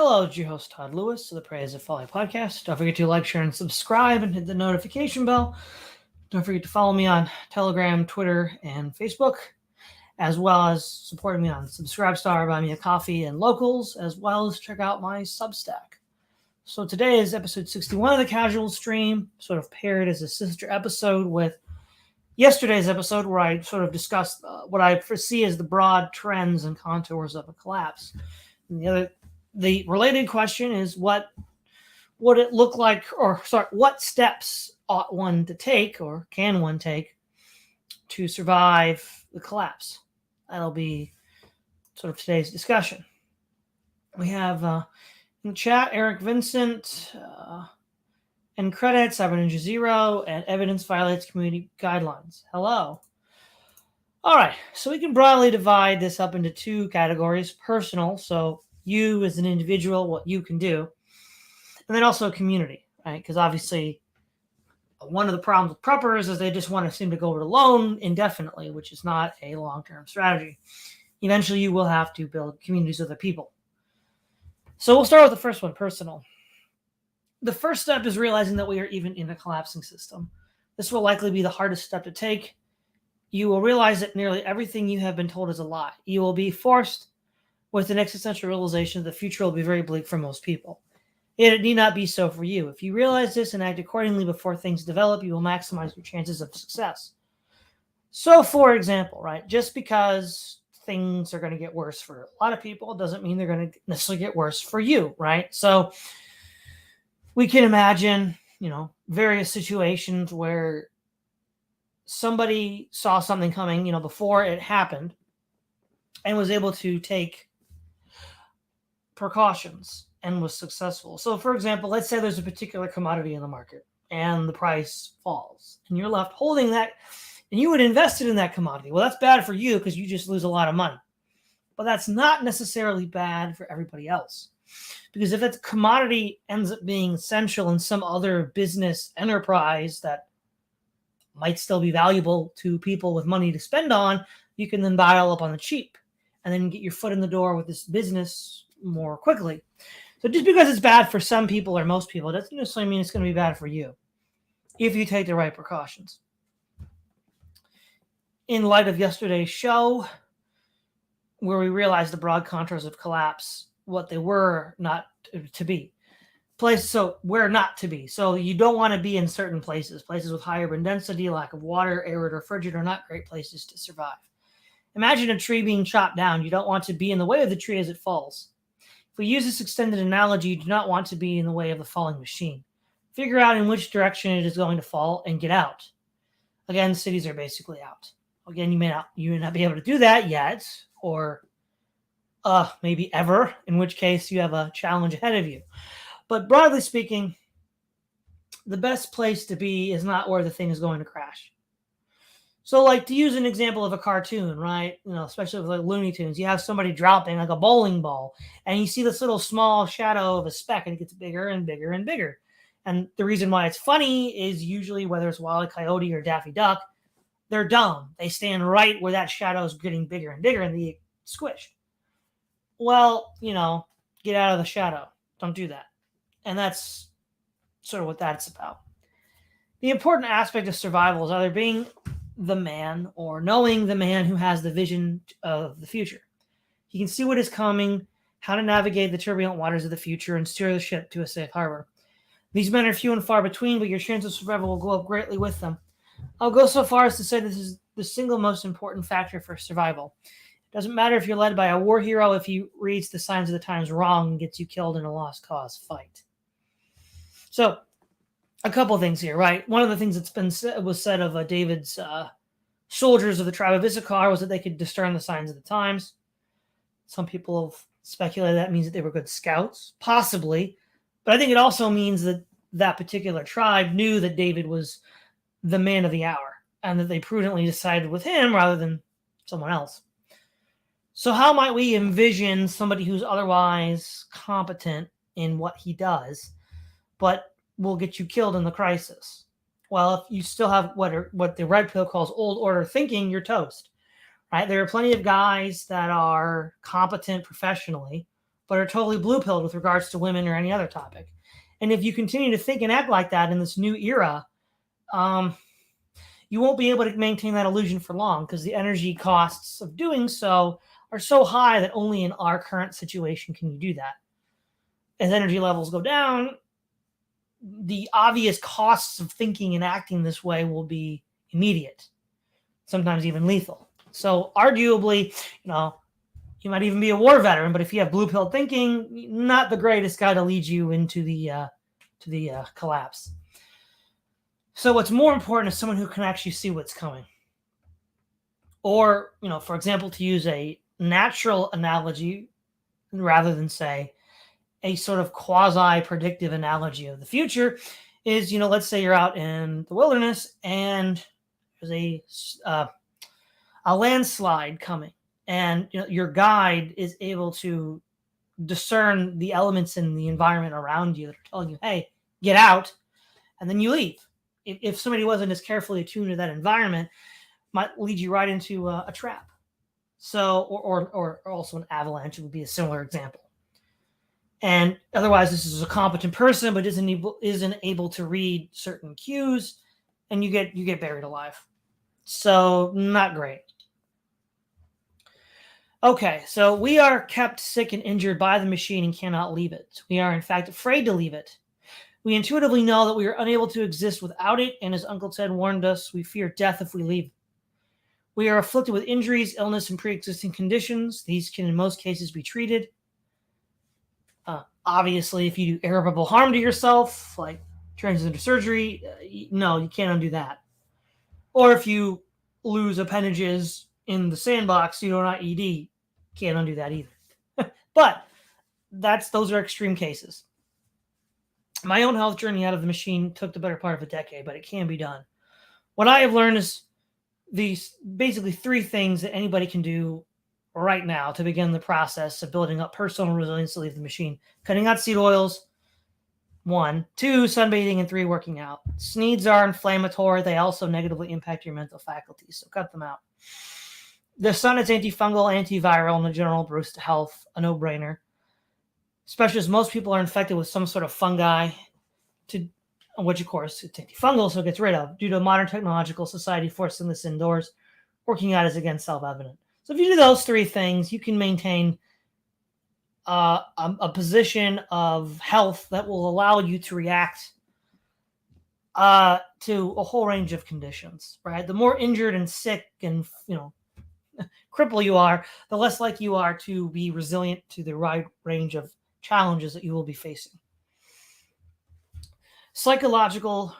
Hello, it's your host Todd Lewis of the Praise of Folly podcast. Don't forget to like, share, and subscribe and hit the notification bell. Don't forget to follow me on Telegram, Twitter, and Facebook, as well as supporting me on Subscribestar, Buy Me a Coffee, and Locals, as well as check out my Substack. So today is episode 61 of the Casual Stream, sort of paired as a sister episode with yesterday's episode where I sort of discussed what I foresee as the broad trends and contours of a collapse. And the related question is what would it look like, what steps ought one to take or can one take to survive the collapse? That'll be sort of today's discussion. We have in the chat Eric Vincent and credits, Cyber Zero, and evidence violates community guidelines. Hello. All right, so we can broadly divide this up into two categories: personal, so you as an individual, what you can do, and then also community, right? Because obviously one of the problems with preppers is they just want to seem to go it alone indefinitely, which is not a long-term strategy. Eventually you will have to build communities with other people. So we'll start with the first one, personal. The first step is realizing that we are even in a collapsing system. This will likely be the hardest step to take. You will realize that nearly everything you have been told is a lie. You will be forced with an existential realization that the future will be very bleak for most people. Yet it need not be so for you. If you realize this and act accordingly before things develop, you will maximize your chances of success. So, for example, right, just because things are going to get worse for a lot of people doesn't mean they're going to necessarily get worse for you, right? So we can imagine, various situations where somebody saw something coming, before it happened and was able to take precautions and was successful. So, for example, let's say there's a particular commodity in the market and the price falls and you're left holding that and you had invested in that commodity. Well, that's bad for you because you just lose a lot of money. But that's not necessarily bad for everybody else. Because if that commodity ends up being essential in some other business enterprise that might still be valuable to people with money to spend on, you can then buy it all up on the cheap and then get your foot in the door with this business more quickly. So just because it's bad for some people or most people, doesn't necessarily mean it's going to be bad for you if you take the right precautions. In light of yesterday's show, where we realized the broad contours of collapse, what they were not to be. Where not to be. So you don't want to be in certain places. Places with high urban density, lack of water, arid or frigid are not great places to survive. Imagine a tree being chopped down. You don't want to be in the way of the tree as it falls. If we use this extended analogy, you do not want to be in the way of the falling machine. Figure out in which direction it is going to fall and get out. Again, cities are basically out. Again, you may not be able to do that yet, or maybe ever, in which case you have a challenge ahead of you. But broadly speaking, the best place to be is not where the thing is going to crash. So, like, to use an example of a cartoon, right? Especially with like Looney Tunes, you have somebody dropping like a bowling ball, and you see this little small shadow of a speck, and it gets bigger and bigger and bigger. And the reason why it's funny is usually whether it's Wile E. Coyote or Daffy Duck, they're dumb. They stand right where that shadow is getting bigger and bigger, and they get squished. Well, get out of the shadow. Don't do that. And that's sort of what that's about. The important aspect of survival is either being the man or knowing the man who has the vision of the future. He can see what is coming, how to navigate the turbulent waters of the future, and steer the ship to a safe harbor. These men are few and far between, but your chance of survival will go up greatly with them. I'll go so far as to say this is the single most important factor for survival. It doesn't matter if you're led by a war hero if he reads the signs of the times wrong and gets you killed in a lost cause fight. So, a couple things here, right? One of the things was said of David's soldiers of the tribe of Issachar was that they could discern the signs of the times. Some people have speculated that means that they were good scouts, possibly. But I think it also means that that particular tribe knew that David was the man of the hour and that they prudently decided with him rather than someone else. So how might we envision somebody who's otherwise competent in what he does, but will get you killed in the crisis? Well, if you still have what the red pill calls old order thinking, you're toast, right? There are plenty of guys that are competent professionally, but are totally blue-pilled with regards to women or any other topic. And if you continue to think and act like that in this new era, you won't be able to maintain that illusion for long, because the energy costs of doing so are so high that only in our current situation can you do that. As energy levels go down, the obvious costs of thinking and acting this way will be immediate, sometimes even lethal. So arguably, you might even be a war veteran, but if you have blue pill thinking, not the greatest guy to lead you into the collapse. So what's more important is someone who can actually see what's coming. Or, for example, to use a natural analogy rather than, say, a sort of quasi-predictive analogy of the future is, let's say you're out in the wilderness and there's a landslide coming, and your guide is able to discern the elements in the environment around you that are telling you, hey, get out, and then you leave. If somebody wasn't as carefully attuned to that environment, might lead you right into a trap. So, or also an avalanche would be a similar example. And otherwise, this is a competent person, but isn't able to read certain cues, and you get buried alive. So, not great. Okay, so we are kept sick and injured by the machine and cannot leave it. We are, in fact, afraid to leave it. We intuitively know that we are unable to exist without it, and as Uncle Ted warned us, we fear death if we leave. We are afflicted with injuries, illness, and pre-existing conditions. These can, in most cases, be treated. Obviously, if you do irreparable harm to yourself, like transgender surgery, no, you can't undo that. Or if you lose appendages in the sandbox, not ED, can't undo that either. But those are extreme cases. My own health journey out of the machine took the better part of a decade, but it can be done. What I have learned is these basically 3 things that anybody can do right now to begin the process of building up personal resilience to leave the machine. Cutting out seed oils, 1. 2, sunbathing, and 3, working out. Sneeds are inflammatory. They also negatively impact your mental faculties, so cut them out. The sun is antifungal, antiviral, and a general boost to health, a no-brainer. Especially as most people are infected with some sort of fungi, which, of course, it's antifungal, so it gets rid of. Due to modern technological society forcing this indoors, working out is, again, self-evident. So if you do those 3 things, you can maintain a position of health that will allow you to react to a whole range of conditions, right? The more injured and sick and, crippled you are, the less likely you are to be resilient to the wide range of challenges that you will be facing. Psychological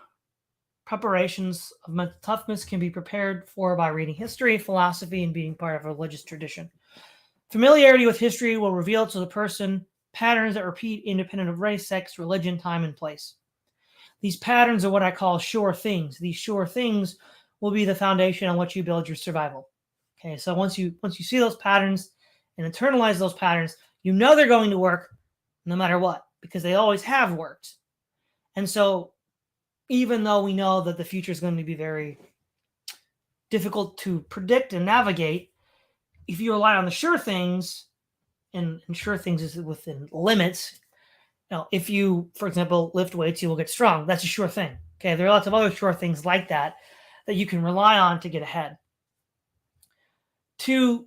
preparations of mental toughness can be prepared for by reading history, philosophy, and being part of a religious tradition. Familiarity with history will reveal to the person patterns that repeat independent of race, sex, religion, time, and place. These patterns are what I call sure things. These sure things will be the foundation on which you build your survival. Okay, so once you see those patterns and internalize those patterns, they're going to work no matter what, because they always have worked. And so even though we know that the future is going to be very difficult to predict and navigate, if you rely on the sure things, and sure things is within limits, if you, for example, lift weights, you will get strong. That's a sure thing. Okay, there are lots of other sure things like that you can rely on to get ahead. 2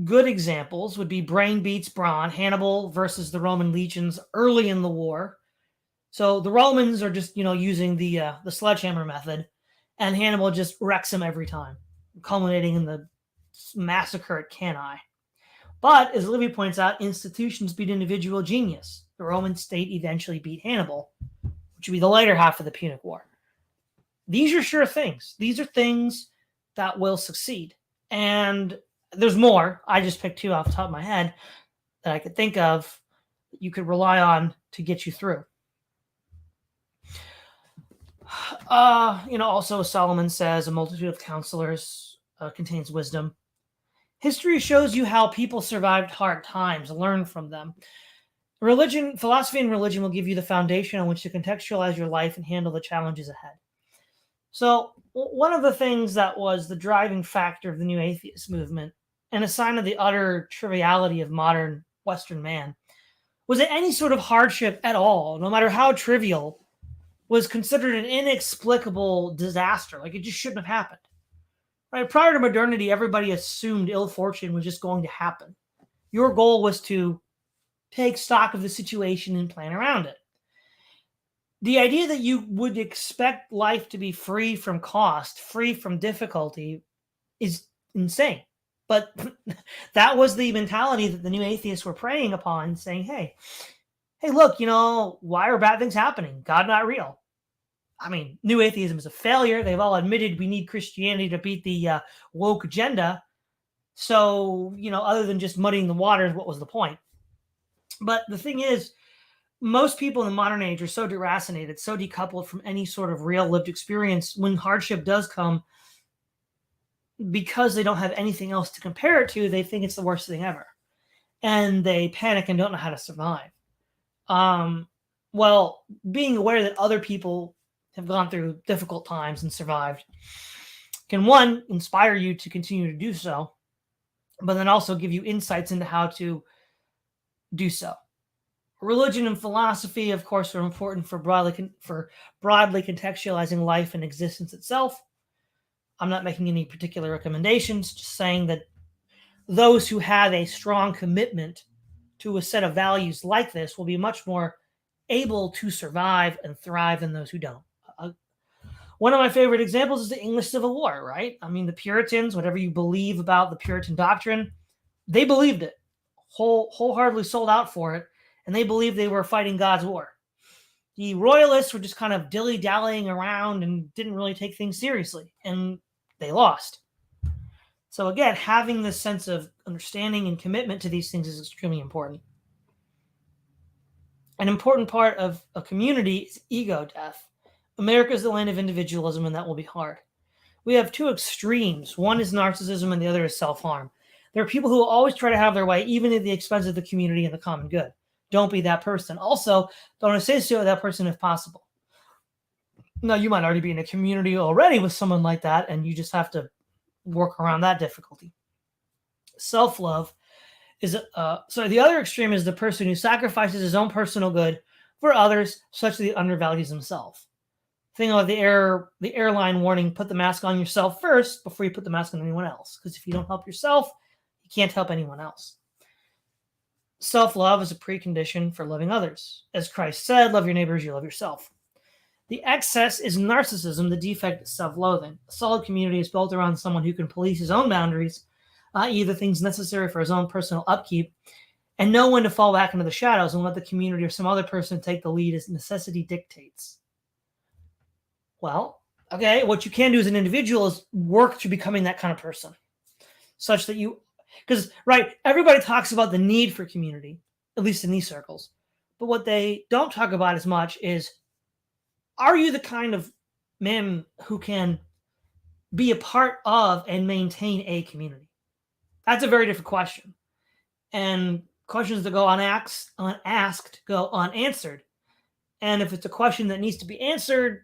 good examples would be brain beats brawn, Hannibal versus the Roman legions early in the war. So the Romans are just, using the sledgehammer method, and Hannibal just wrecks them every time, culminating in the massacre at Cannae. But as Livy points out, institutions beat individual genius. The Roman state eventually beat Hannibal, which would be the later half of the Punic War. These are sure things. These are things that will succeed. And there's more. I just picked 2 off the top of my head that I could think of that you could rely on to get you through. Also Solomon says a multitude of counselors contains wisdom. History shows you how people survived hard times. Learn from them. Philosophy and religion will give you the foundation on which to contextualize your life and handle the challenges ahead. So one of the things that was the driving factor of the new atheist movement, and a sign of the utter triviality of modern Western man, Was it any sort of hardship at all, no matter how trivial, was considered an inexplicable disaster. Like it just shouldn't have happened. Right? Prior to modernity, everybody assumed ill fortune was just going to happen. Your goal was to take stock of the situation and plan around it. The idea that you would expect life to be free from cost, free from difficulty, is insane. But that was the mentality that the new atheists were preying upon, saying, hey, look, why are bad things happening? God not real. I mean, new atheism is a failure. They've all admitted we need Christianity to beat the woke agenda. So, other than just muddying the waters, what was the point? But the thing is, most people in the modern age are so deracinated, so decoupled from any sort of real lived experience when hardship does come, because they don't have anything else to compare it to, they think it's the worst thing ever. And they panic and don't know how to survive. Well, being aware that other people have gone through difficult times and survived can, one, inspire you to continue to do so, but then also give you insights into how to do so. Religion and philosophy, of course, are important for broadly contextualizing life and existence itself. I'm not making any particular recommendations, just saying that those who have a strong commitment to a set of values like this will be much more able to survive and thrive than those who don't. One of my favorite examples is the English Civil War, right? I mean, the Puritans, whatever you believe about the Puritan doctrine, they believed it, wholeheartedly sold out for it, and they believed they were fighting God's war. The Royalists were just kind of dilly-dallying around and didn't really take things seriously, and they lost. So again, having this sense of understanding and commitment to these things is extremely important. An important part of a community is ego death. America is the land of individualism, and that will be hard. We have two extremes. One is narcissism, and the other is self-harm. There are people who will always try to have their way, even at the expense of the community and the common good. Don't be that person. Also, don't associate with that person if possible. Now, you might already be in a community already with someone like that, and you just have to work around that difficulty. Self-love is the other extreme is the person who sacrifices his own personal good for others, such that he undervalues himself. Think about the airline warning: put the mask on yourself first before you put the mask on anyone else. Because if you don't help yourself, you can't help anyone else. Self-love is a precondition for loving others. As Christ said, love your neighbors, you love yourself. The excess is narcissism, the defect is self-loathing. A solid community is built around someone who can police his own boundaries, i.e. the things necessary for his own personal upkeep, and know when to fall back into the shadows and let the community or some other person take the lead as necessity dictates. Well, okay, what you can do as an individual is work to becoming that kind of person, such that because, right, everybody talks about the need for community, at least in these circles, but what they don't talk about as much is, are you the kind of man who can be a part of and maintain a community? That's a very different question. And questions that go unasked go unanswered. And if it's a question that needs to be answered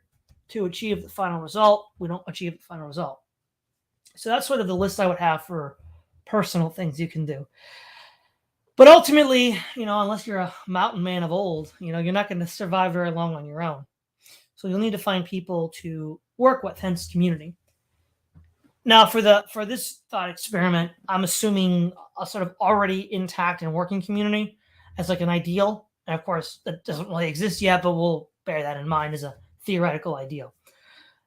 to achieve the final result, we don't achieve the final result. So that's sort of the list I would have for personal things you can do. But ultimately, unless you're a mountain man of old, you're not going to survive very long on your own. So you'll need to find people to work with, hence community. Now, for this thought experiment, I'm assuming a sort of already intact and working community as like an ideal. And of course, that doesn't really exist yet, but we'll bear that in mind as a theoretical ideal.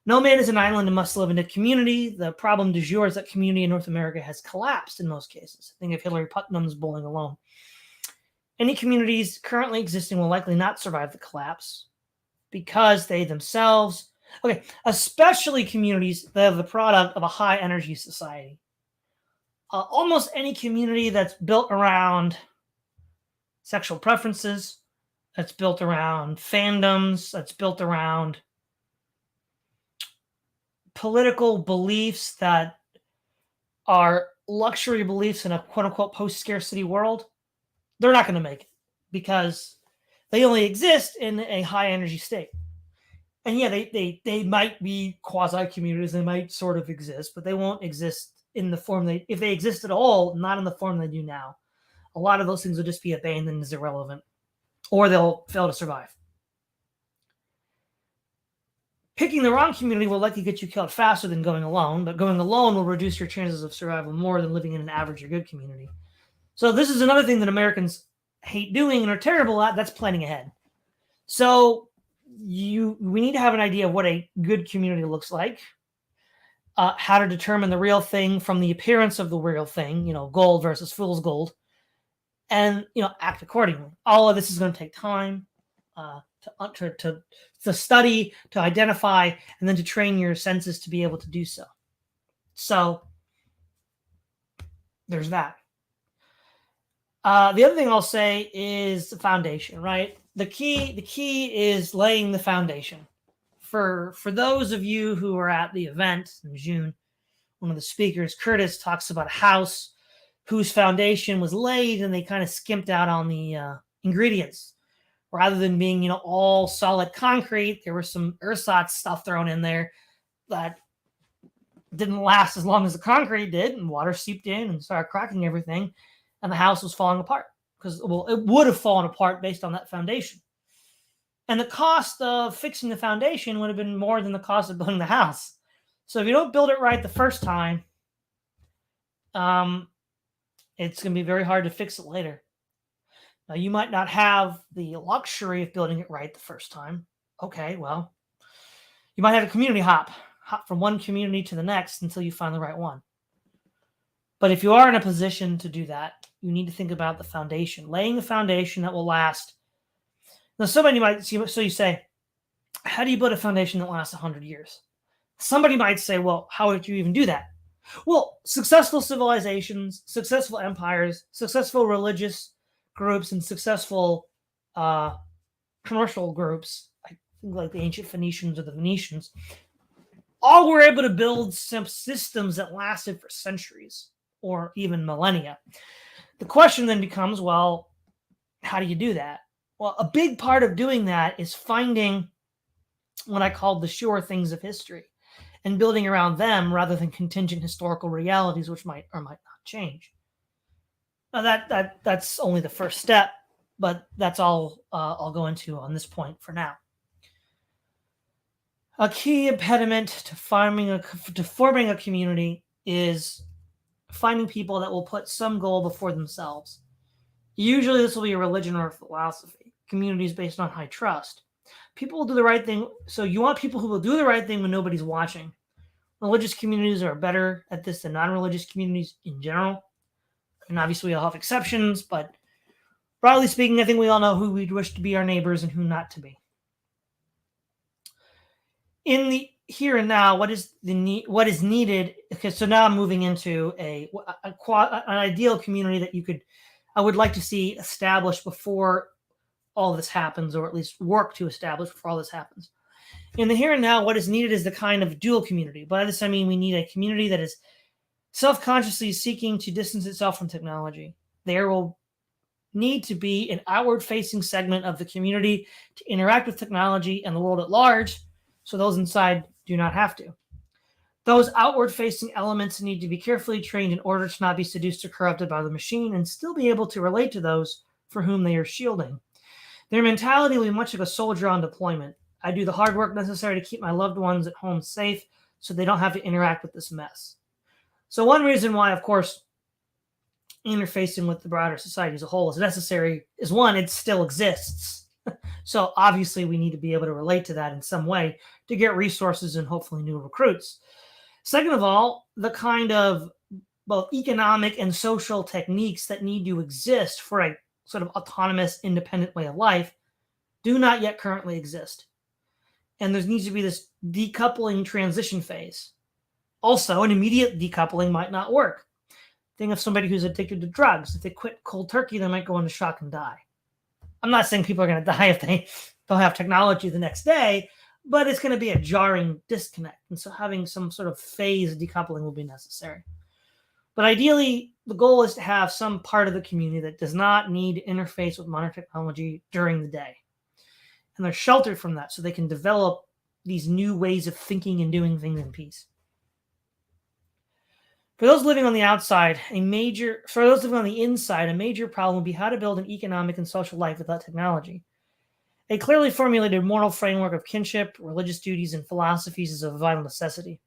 No man is an island and must live in a community. The problem du jour is that community in North America has collapsed in most cases. Think of Hillary Putnam's Bowling Alone. Any communities currently existing will likely not survive the collapse because they themselves, especially communities that are the product of a high energy society. Almost any community that's built around sexual preferences, that's built around fandoms, that's built around political beliefs that are luxury beliefs in a quote-unquote post-scarcity world, they're not going to make it because they only exist in a high-energy state. And yeah, they might be quasi-communities, they might sort of exist, but they won't exist in the form if they exist at all, not in the form they do now. A lot of those things will just be abandoned as irrelevant. or they'll fail to survive. Picking the wrong community will likely get you killed faster than going alone, but going alone will reduce your chances of survival more than living in an average or good community. So this is another thing that Americans hate doing and are terrible at. That's planning ahead. So we need to have an idea of what a good community looks like, how to determine the real thing from the appearance of the real thing, gold versus fool's gold, and act accordingly. All of this is going to take time to study, to identify, and then to train your senses to be able to do so. So there's that. The other thing I'll say is the foundation, right? The key is laying the foundation. For those of you who were at the event in June, one of the speakers, Curtis, talks about a house whose foundation was laid and they kind of skimped out on the ingredients. Rather than being, all solid concrete, there was some ersatz stuff thrown in there that didn't last as long as the concrete did, and water seeped in and started cracking everything, and the house was falling apart because, it would have fallen apart based on that foundation. And the cost of fixing the foundation would have been more than the cost of building the house. So if you don't build it right the first time, it's going to be very hard to fix it later. Now, you might not have the luxury of building it right the first time. Okay, well, you might have a community hop from one community to the next until you find the right one. But if you are in a position to do that, you need to think about the foundation, laying the foundation that will last. Now, somebody might see, so you say, how do you build a foundation that lasts 100 years? Somebody might say, well, how would you even do that? Well, successful civilizations, successful empires, successful religious groups, and successful commercial groups, I think like the ancient Phoenicians or the Venetians, all were able to build some systems that lasted for centuries or even millennia. The question then becomes, well, how do you do that? Well, a big part of doing that is finding what I call the sure things of history and building around them rather than contingent historical realities, which might or might not change. Now that's only the first step, but that's all I'll go into on this point for now. A key impediment to forming a community is finding people that will put some goal before themselves. Usually this will be a religion or a philosophy. Communities based on high trust. People will do the right thing. So you want people who will do the right thing when nobody's watching. Religious communities are better at this than non-religious communities in general. And obviously we all have exceptions, but broadly speaking, I think we all know who we'd wish to be our neighbors and who not to be. In the here and now, what is needed? Okay, so now I'm moving into an ideal community that I would like to see established before all this happens, or at least work to establish before all this happens. In the here and now, what is needed is the kind of dual community. By this, I mean we need a community that is self-consciously seeking to distance itself from technology. There will need to be an outward-facing segment of the community to interact with technology and the world at large, so those inside do not have to. Those outward-facing elements need to be carefully trained in order to not be seduced or corrupted by the machine and still be able to relate to those for whom they are shielding. Their mentality will be much like a soldier on deployment. I do the hard work necessary to keep my loved ones at home safe so they don't have to interact with this mess. So one reason why, of course, interfacing with the broader society as a whole is necessary is one, it still exists. So obviously we need to be able to relate to that in some way to get resources and hopefully new recruits. Second of all, the kind of both economic and social techniques that need to exist for a sort of autonomous, independent way of life do not yet currently exist. And there needs to be this decoupling transition phase. Also, an immediate decoupling might not work. Think of somebody who's addicted to drugs. If they quit cold turkey, they might go into shock and die. I'm not saying people are going to die if they don't have technology the next day, but it's going to be a jarring disconnect. And so having some sort of phase decoupling will be necessary. But ideally, the goal is to have some part of the community that does not need to interface with modern technology during the day. And they're sheltered from that so they can develop these new ways of thinking and doing things in peace. For those living on the outside, for those living on the inside, a major problem would be how to build an economic and social life without technology. A clearly formulated moral framework of kinship, religious duties, and philosophies is a vital necessity.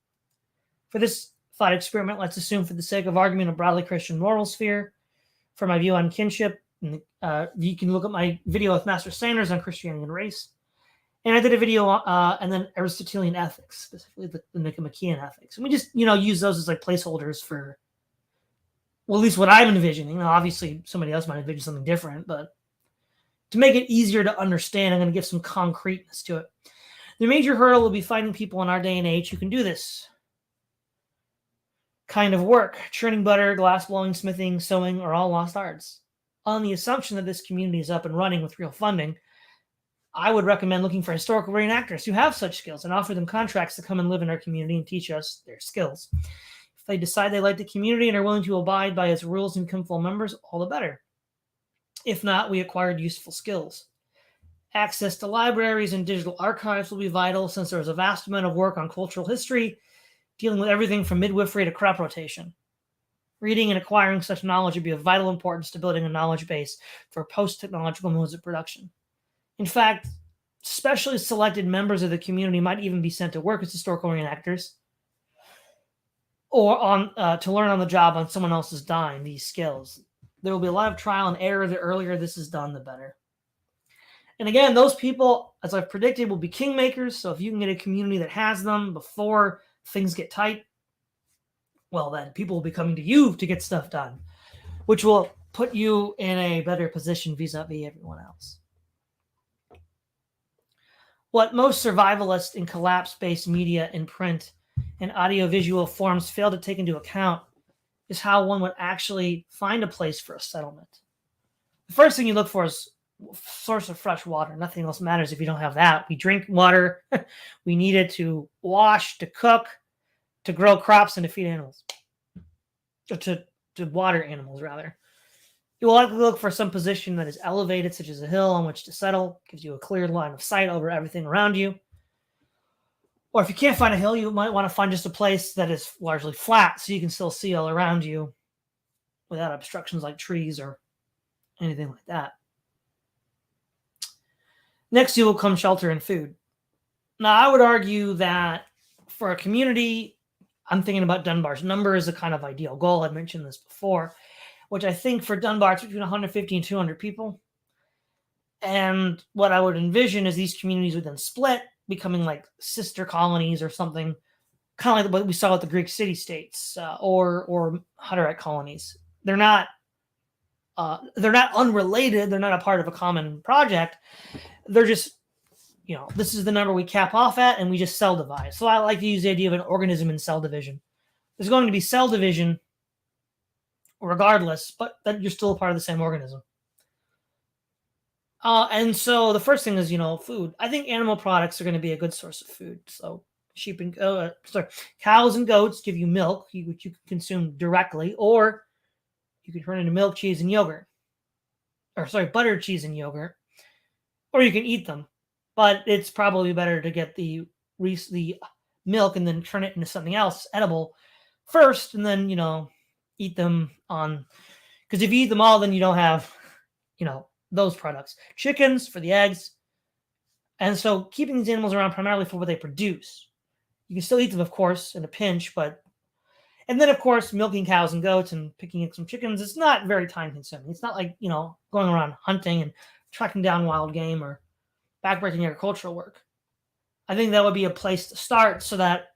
For this thought experiment, let's assume, for the sake of argument, a broadly Christian moral sphere. For my view on kinship, you can look at my video with Master Sanders on Christianity and race. And I did a video and then Aristotelian ethics, specifically the Nicomachean ethics. And we just, use those as like placeholders for, well, at least what I'm envisioning. Now, obviously, somebody else might envision something different, but to make it easier to understand, I'm going to give some concreteness to it. The major hurdle will be finding people in our day and age who can do this kind of work. Churning butter, glass blowing, smithing, sewing are all lost arts. On the assumption that this community is up and running with real funding, I would recommend looking for historical reenactors who have such skills and offer them contracts to come and live in our community and teach us their skills. If they decide they like the community and are willing to abide by its rules and become full members, all the better. If not, we acquired useful skills. Access to libraries and digital archives will be vital since there is a vast amount of work on cultural history dealing with everything from midwifery to crop rotation. Reading and acquiring such knowledge would be of vital importance to building a knowledge base for post-technological modes of production. In fact, specially selected members of the community might even be sent to work as historical reenactors or to learn on the job on someone else's dime these skills. There will be a lot of trial and error. The earlier this is done, the better. And again, those people, as I've predicted, will be kingmakers. So if you can get a community that has them before things get tight, well, then people will be coming to you to get stuff done, which will put you in a better position vis-a-vis everyone else. What most survivalist and collapse-based media in print and audiovisual forms fail to take into account is how one would actually find a place for a settlement. The first thing you look for is a source of fresh water. Nothing else matters if you don't have that. We drink water. We need it to wash, to cook, to grow crops, and to feed animals. Or to water animals, rather. You will likely look for some position that is elevated, such as a hill on which to settle, gives you a clear line of sight over everything around you. Or if you can't find a hill, you might want to find just a place that is largely flat so you can still see all around you without obstructions like trees or anything like that. Next, you will come shelter and food. Now, I would argue that for a community, I'm thinking about Dunbar's number as a kind of ideal goal. I mentioned this before, which I think for Dunbar, it's between 150 and 200 people. And what I would envision is these communities would then split, becoming like sister colonies or something, kind of like what we saw with the Greek city-states or Hutterite colonies. They're not unrelated. They're not a part of a common project. They're just, this is the number we cap off at, and we just cell divide. So I like to use the idea of an organism in cell division. There's going to be cell division regardless, but then you're still a part of the same organism. And so the first thing is, food. I think animal products are going to be a good source of food. So cows and goats give you milk, which you can consume directly, or you can turn into milk, cheese, and yogurt. Butter, cheese, and yogurt. Or you can eat them. But it's probably better to get the milk and then turn it into something else edible first, and then, eat them because if you eat them all, then you don't have, those products. Chickens for the eggs. And so keeping these animals around primarily for what they produce. You can still eat them, of course, in a pinch, and then, of course, milking cows and goats and picking up some chickens, it's not very time consuming. It's not like, going around hunting and tracking down wild game or backbreaking agricultural work. I think that would be a place to start so that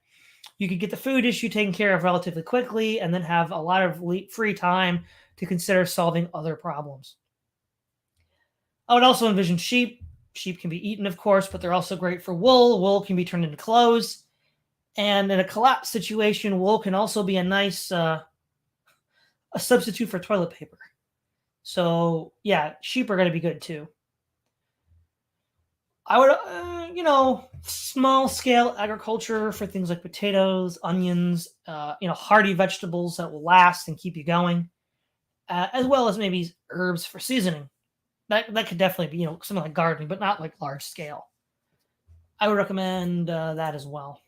you could get the food issue taken care of relatively quickly and then have a lot of free time to consider solving other problems. I would also envision sheep. Sheep can be eaten, of course, but they're also great for wool. Wool can be turned into clothes. And in a collapse situation, wool can also be a nice a substitute for toilet paper. So, yeah, sheep are going to be good too. I would, small-scale agriculture for things like potatoes, onions, hardy vegetables that will last and keep you going, as well as maybe herbs for seasoning. That could definitely be, something like gardening, but not like large scale. I would recommend that as well.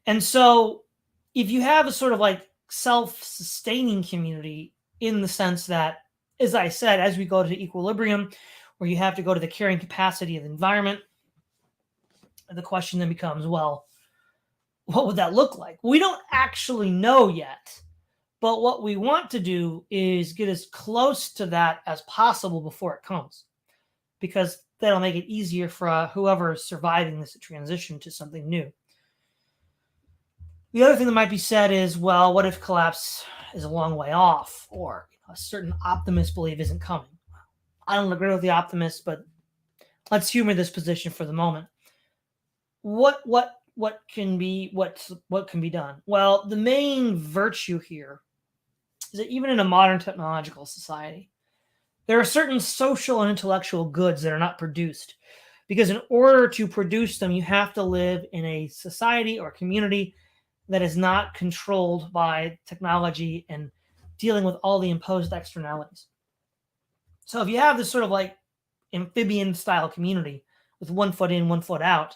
And so if you have a sort of like self-sustaining community, in the sense that, as I said, as we go to equilibrium, where you have to go to the carrying capacity of the environment, the question then becomes, well, what would that look like? We don't actually know yet, but what we want to do is get as close to that as possible before it comes, because that'll make it easier for whoever is surviving this transition to something new. The other thing that might be said is, well, what if collapse is a long way off, or a certain optimist belief isn't coming? I don't agree with the optimist, but let's humor this position for the moment. What can be done? Well, the main virtue here is that even in a modern technological society, there are certain social and intellectual goods that are not produced, because in order to produce them, you have to live in a society or community that is not controlled by technology and dealing with all the imposed externalities. So if you have this sort of like amphibian style community with one foot in, one foot out,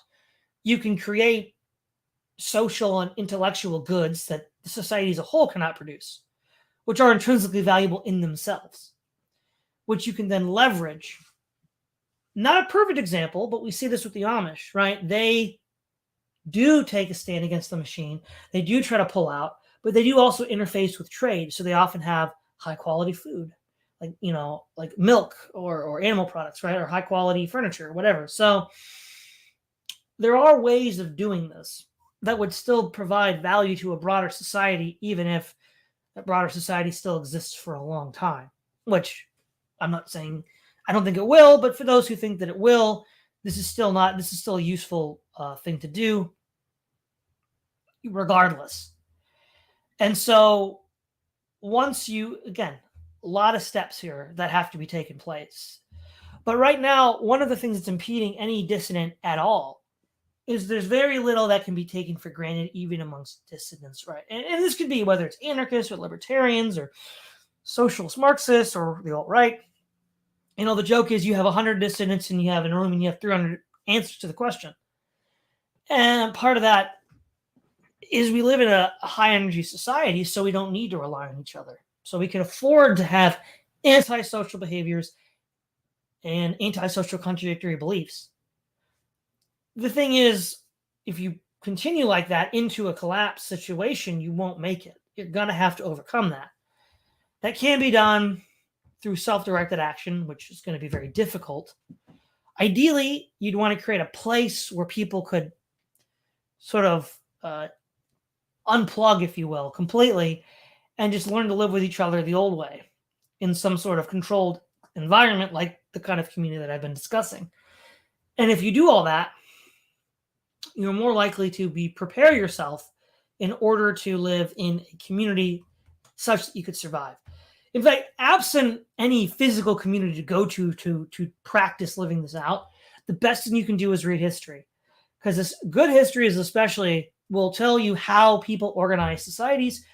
you can create social and intellectual goods that the society as a whole cannot produce, which are intrinsically valuable in themselves, which you can then leverage. Not a perfect example, but we see this with the Amish, right? They do take a stand against the machine. They do try to pull out, but they do also interface with trade. So they often have high quality food, like, like milk or animal products, right? Or high quality furniture, whatever. So there are ways of doing this that would still provide value to a broader society, even if that broader society still exists for a long time, which I'm not saying I don't think it will, but for those who think that it will, this is still a useful thing to do regardless. And so once again, a lot of steps here that have to be taken place. But right now, one of the things that's impeding any dissident at all is there's very little that can be taken for granted, even amongst dissidents, right? And this could be whether it's anarchists or libertarians or socialist Marxists or the alt-right. The joke is you have 100 dissidents and you have in a room and you have 300 answers to the question. And part of that is we live in a high energy society, so we don't need to rely on each other. So we can afford to have antisocial behaviors and antisocial contradictory beliefs. The thing is, if you continue like that into a collapse situation, you won't make it. You're going to have to overcome that. That can be done through self-directed action, which is going to be very difficult. Ideally, you'd want to create a place where people could sort of unplug, if you will, completely, and just learn to live with each other the old way in some sort of controlled environment, like the kind of community that I've been discussing. And if you do all that, you're more likely to prepare yourself in order to live in a community such that you could survive. In fact, absent any physical community to go to practice living this out, the best thing you can do is read history, because this good history especially will tell you how people organize societies.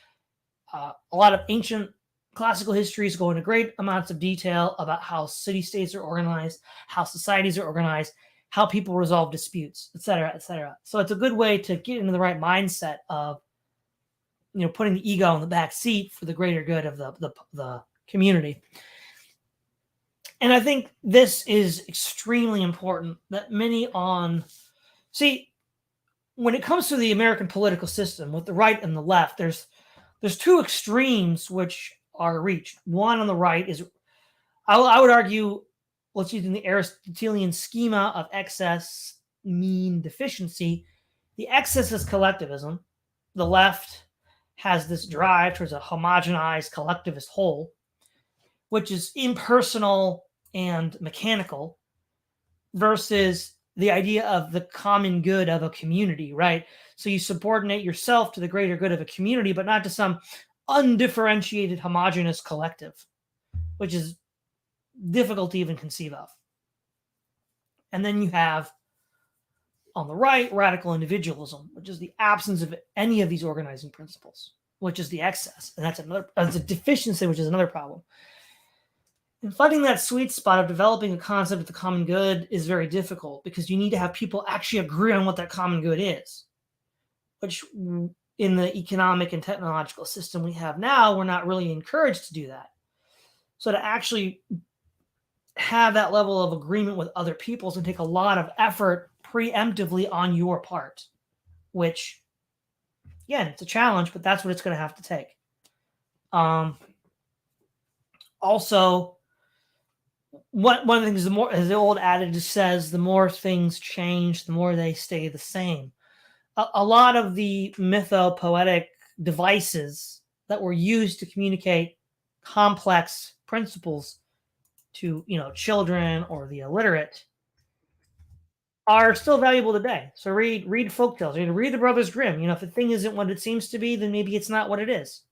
A lot of ancient classical histories go into great amounts of detail about how city-states are organized, how societies are organized, how people resolve disputes, et cetera, et cetera. So it's a good way to get into the right mindset of, putting the ego in the back seat for the greater good of the community. And I think this is extremely important that when it comes to the American political system with the right and the left, there's two extremes which are reached. One on the right is, I would argue, let's use in the Aristotelian schema of excess, mean, deficiency. The excess is collectivism. The left has this drive towards a homogenized collectivist whole, which is impersonal and mechanical, versus the idea of the common good of a community, right? So you subordinate yourself to the greater good of a community, but not to some undifferentiated homogenous collective, which is difficult to even conceive of. And then you have, on the right, radical individualism, which is the absence of any of these organizing principles, which is the excess. And that's a deficiency, which is another problem. And finding that sweet spot of developing a concept of the common good is very difficult, because you need to have people actually agree on what that common good is, which in the economic and technological system we have now, we're not really encouraged to do that. So to actually have that level of agreement with other people is going to take a lot of effort preemptively on your part, which, again, it's a challenge, but that's what it's going to have to take. Also, one of the things, the more, as the old adage says, the more things change, the more they stay the same. A lot of the mythopoetic devices that were used to communicate complex principles to, children or the illiterate are still valuable today. So read folktales, read the Brothers Grimm. If the thing isn't what it seems to be, then maybe it's not what it is.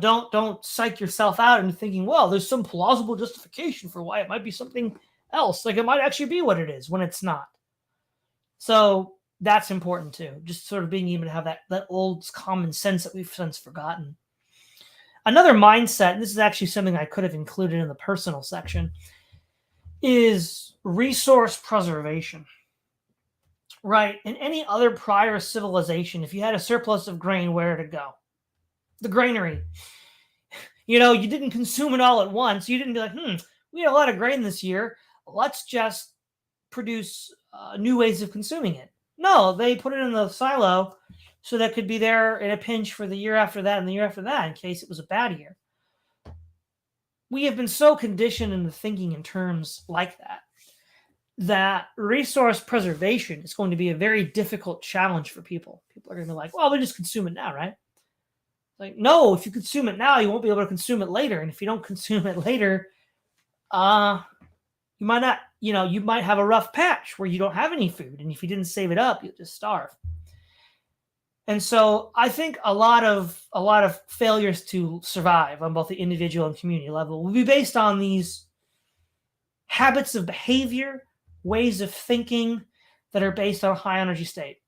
Don't psych yourself out into thinking, well, there's some plausible justification for why it might be something else. Like it might actually be what it is when it's not. So that's important too. Just sort of being able to have that old common sense that we've since forgotten. Another mindset, and this is actually something I could have included in the personal section, is resource preservation. Right? In any other prior civilization, if you had a surplus of grain, where did it go? The granary. You didn't consume it all at once. You didn't be like, we had a lot of grain this year. Let's just produce new ways of consuming it. No, they put it in the silo so that could be there in a pinch for the year after that and the year after that in case it was a bad year. We have been so conditioned into thinking in terms like that resource preservation is going to be a very difficult challenge for people. People are going to be like, well, we just consume it now, right? Like, no, if you consume it now, you won't be able to consume it later. And if you don't consume it later, you might not, you might have a rough patch where you don't have any food. And if you didn't save it up, you'll just starve. And so I think a lot of failures to survive on both the individual and community level will be based on these habits of behavior, ways of thinking that are based on a high energy state.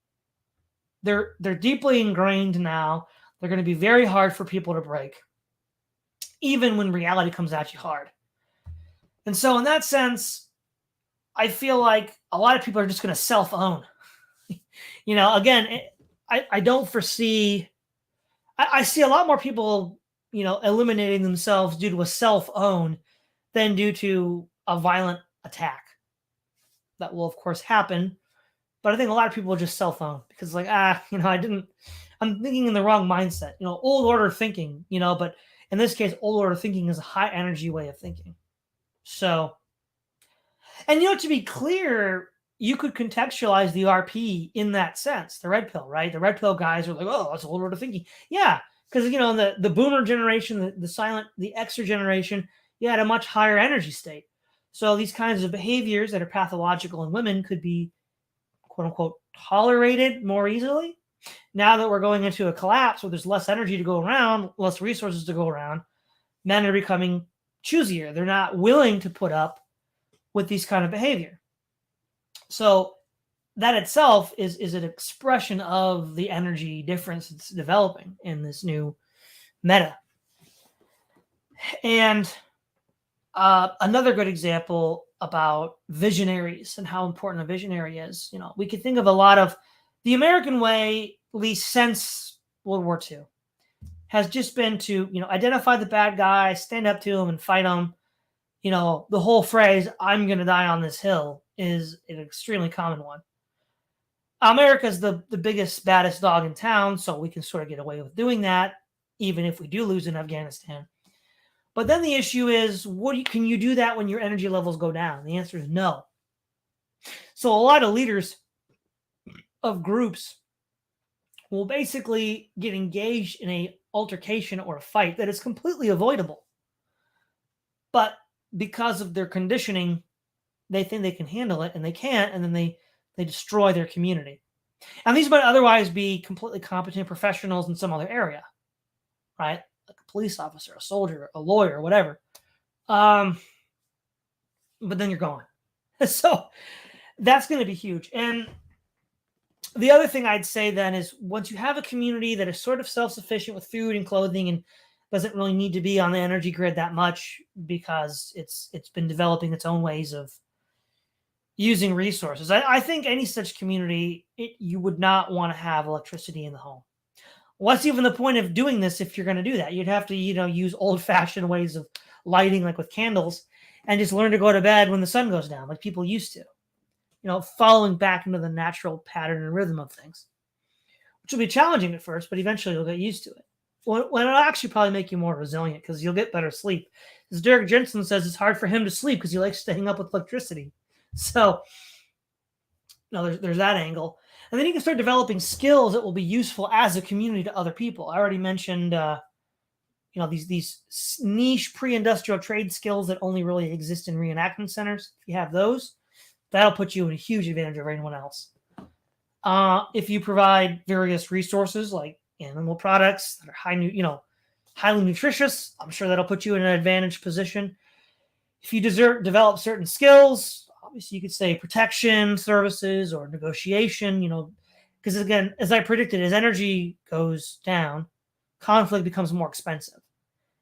They're deeply ingrained now. They're going to be very hard for people to break, even when reality comes at you hard. And so in that sense, I feel like a lot of people are just going to self-own. Again, I don't foresee, I see a lot more people, eliminating themselves due to a self-own than due to a violent attack. That will, of course, happen. But I think a lot of people will just self-own because I'm thinking in the wrong mindset, old order thinking, but in this case, old order thinking is a high energy way of thinking. So, and to be clear, you could contextualize the RP in that sense, the red pill, right? The red pill guys are like, oh, that's old order thinking. Yeah, because, the boomer generation, the extra generation, you had a much higher energy state. So these kinds of behaviors that are pathological in women could be, quote unquote, tolerated more easily. Now that we're going into a collapse where there's less energy to go around, less resources to go around, men are becoming choosier. They're not willing to put up with these kind of behavior. So that itself is an expression of the energy difference that's developing in this new meta. And another good example about visionaries and how important a visionary is, we could think of a lot of the American way, at least since World War II, has just been to, identify the bad guy, stand up to him and fight him. The whole phrase, I'm going to die on this hill, is an extremely common one. America's the biggest, baddest dog in town, so we can sort of get away with doing that, even if we do lose in Afghanistan. But then the issue is, can you do that when your energy levels go down? The answer is no. So a lot of leaders of groups will basically get engaged in a altercation or a fight that is completely avoidable. But because of their conditioning, they think they can handle it, and they can't, and then they destroy their community. And these might otherwise be completely competent professionals in some other area, right? Like a police officer, a soldier, a lawyer, whatever. But then you're gone. So that's going to be huge. And the other thing I'd say then is once you have a community that is sort of self-sufficient with food and clothing and doesn't really need to be on the energy grid that much because it's been developing its own ways of using resources. I think any such community, you would not want to have electricity in the home. what's even the point of doing this if you're going to do that? You'd have to, use old-fashioned ways of lighting, like with candles, and just learn to go to bed when the sun goes down, like people used to. Following back into the natural pattern and rhythm of things, which will be challenging at first, but eventually you'll get used to it. Well, it'll actually probably make you more resilient because you'll get better sleep. As Derek Jensen says, it's hard for him to sleep because he likes staying up with electricity. So, there's that angle. And then you can start developing skills that will be useful as a community to other people. I already mentioned, these niche pre-industrial trade skills that only really exist in reenactment centers. If you have those, that'll put you in a huge advantage over anyone else. If you provide various resources like animal products that are highly nutritious, I'm sure that'll put you in an advantaged position. If you develop certain skills, obviously you could say protection services or negotiation, because again, as I predicted, as energy goes down, conflict becomes more expensive.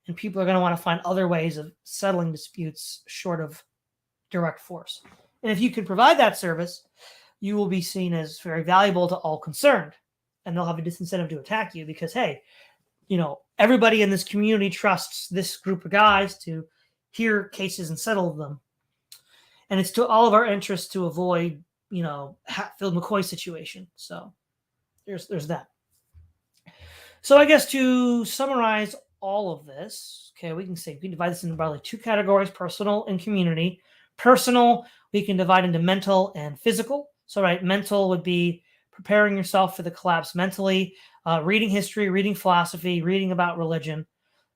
And people are going to want to find other ways of settling disputes short of direct force. And if you can provide that service, you will be seen as very valuable to all concerned. And they'll have a disincentive to attack you because, hey, everybody in this community trusts this group of guys to hear cases and settle them. And it's to all of our interests to avoid, Hatfield-McCoy situation. So there's that. So I guess to summarize all of this, okay, we can divide this into probably two categories: personal and community. Personal, we can divide into mental and physical. So, mental would be preparing yourself for the collapse mentally, reading history, reading philosophy, reading about religion.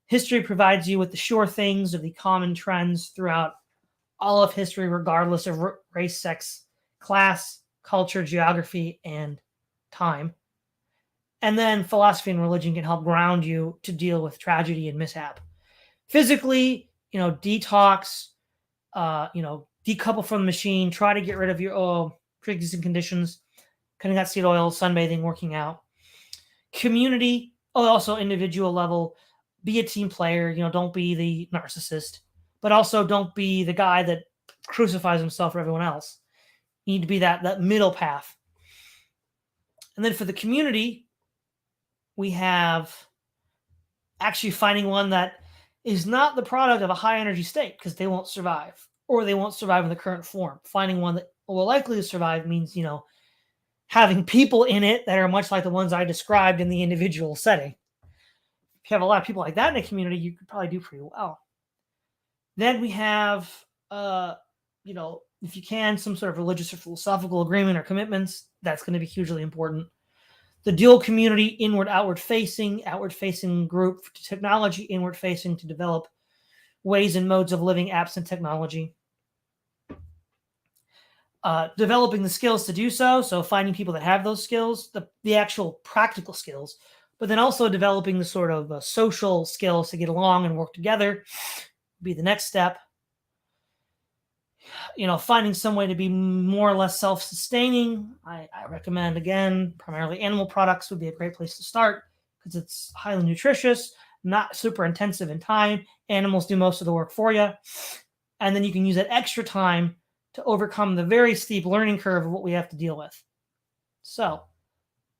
History provides you with the sure things of the common trends throughout all of history, regardless of race, sex, class, culture, geography, and time. And then philosophy and religion can help ground you to deal with tragedy and mishap. Physically, detox, decouple from the machine, try to get rid of your pre-existing conditions, cutting out seed oil, sunbathing, working out. Community, also individual level, be a team player, don't be the narcissist, but also don't be the guy that crucifies himself for everyone else. You need to be that middle path. And then for the community, we have actually finding one that is not the product of a high energy state because they won't survive, or they won't survive in the current form. Finding one that will likely to survive means, having people in it that are much like the ones I described in the individual setting. If you have a lot of people like that in a community, you could probably do pretty well. Then we have, if you can, some sort of religious or philosophical agreement or commitments. That's going to be hugely important. The dual community, outward facing group, technology, inward facing to develop ways and modes of living absent technology. Developing the skills to do so. So finding people that have those skills, the actual practical skills, but then also developing the sort of social skills to get along and work together be the next step. Finding some way to be more or less self-sustaining. I recommend, again, primarily animal products would be a great place to start because it's highly nutritious, not super intensive in time. Animals do most of the work for you. And then you can use that extra time to overcome the very steep learning curve of what we have to deal with. So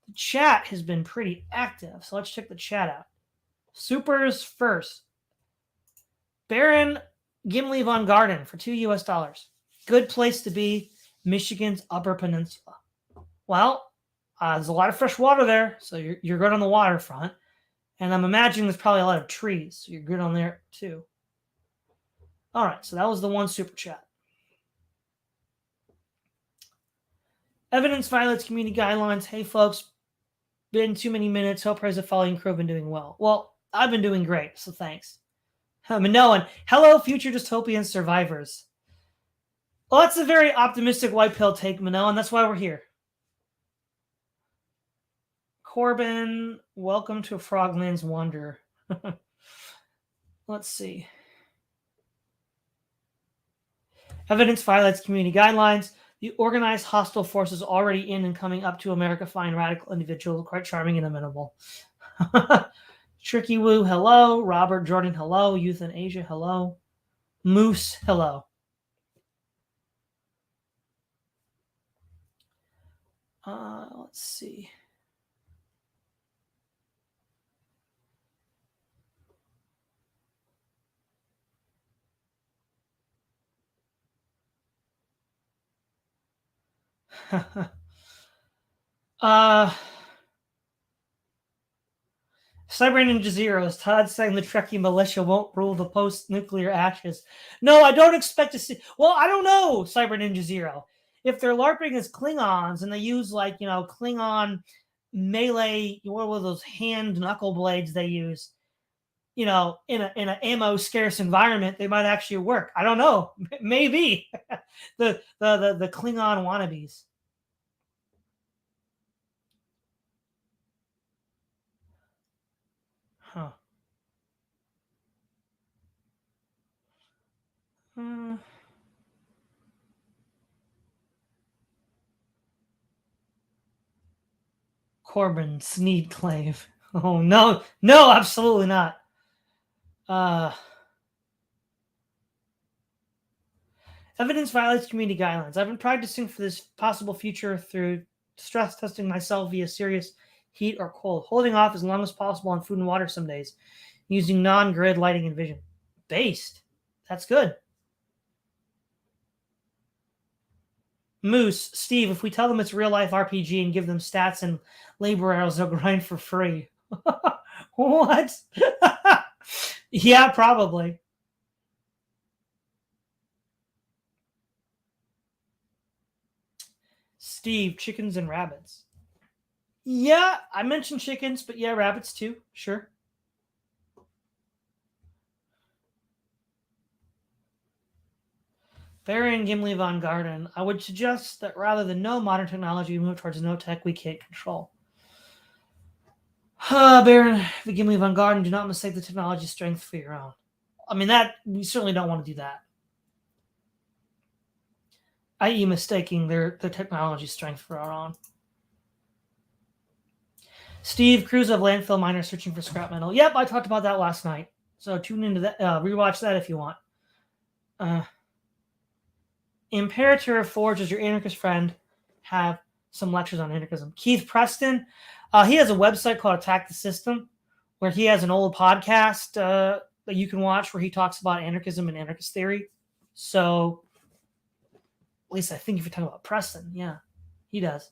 the chat has been pretty active. So let's check the chat out. Supers first. Baron Gimli von Garden for $2 US. Good place to be, Michigan's Upper Peninsula. Well, there's a lot of fresh water there, so you're good on the waterfront. And I'm imagining there's probably a lot of trees, so you're good on there too. All right, so that was the one super chat. Evidence violates community guidelines. Hey, folks, been too many minutes. Hope praise the following crew have been doing well. Well, I've been doing great, so thanks. Minoan, hello, future dystopian survivors. Well, that's a very optimistic white pill take, Minoan. That's why we're here. Corbin, welcome to Frogman's Wonder. Let's see. Evidence violates community guidelines. The organized hostile forces already in and coming up to America find radical individuals quite charming and amenable. Tricky Woo, hello. Robert Jordan, hello. Youth in Asia, hello. Moose, hello. Let's see. uh, Cyber Ninja Zero is Todd saying the Trekkie militia won't rule the post-nuclear ashes. No, I don't expect to see. Well, I don't know, Cyber Ninja Zero. If they're LARPing as Klingons and they use Klingon melee, what were those hand knuckle blades they use? In an ammo scarce environment, they might actually work. I don't know. Maybe the Klingon wannabes. Huh. Hmm. Corbin Sneedclave. Oh no, no, absolutely not. Uh, Evidence violates community guidelines. I've been practicing for this possible future through stress testing myself via serious heat or cold, holding off as long as possible on food and water some days, using non-grid lighting and vision. Based. That's good. Moose, Steve, if we tell them it's real life RPG and give them stats and labor arrows, they'll grind for free. What? Yeah, probably. Steve, chickens and rabbits. Yeah, I mentioned chickens, but yeah, rabbits too. Sure. Barry and Gimli von Garden. I would suggest that rather than no modern technology, we move towards no tech we can't control. Baron Gimli von Garden, do not mistake the technology strength for your own. I mean, that we certainly don't want to do that. I.e., mistaking their technology strength for our own. Steve, crews of landfill miners searching for scrap metal. Yep, I talked about that last night. So tune into that. Rewatch that if you want. Imperator Forge is your anarchist friend. Have some lectures on anarchism. Keith Preston, he has a website called Attack the System, where he has an old podcast that you can watch where he talks about anarchism and anarchist theory. So, at least I think if you're talking about Preston, yeah, he does.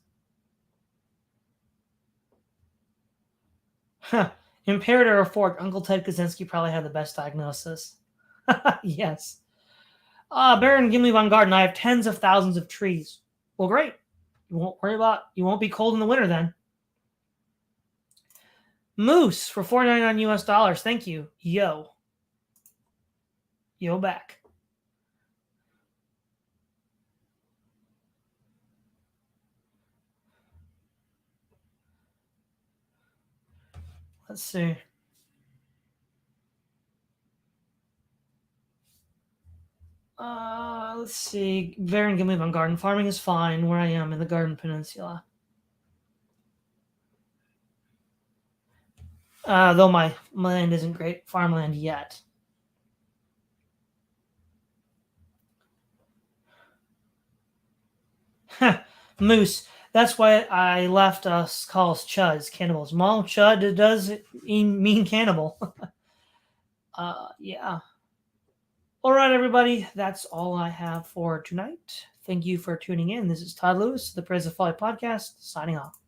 Imperator Forge, Uncle Ted Kaczynski probably had the best diagnosis. Yes. Baron Gimli von Garden, I have tens of thousands of trees. Well, great. You won't be cold in the winter then. Moose for $4.99 US dollars. Thank you. Yo back. Let's see. Let's see. Baron Gimli von Garden. Farming is fine where I am in the Garden Peninsula. Though my land isn't great farmland yet. Moose. That's why I left us calls chuds, cannibals. Mom, chud does mean cannibal. Yeah. All right, everybody. That's all I have for tonight. Thank you for tuning in. This is Todd Lewis, the Praise of Folly podcast, signing off.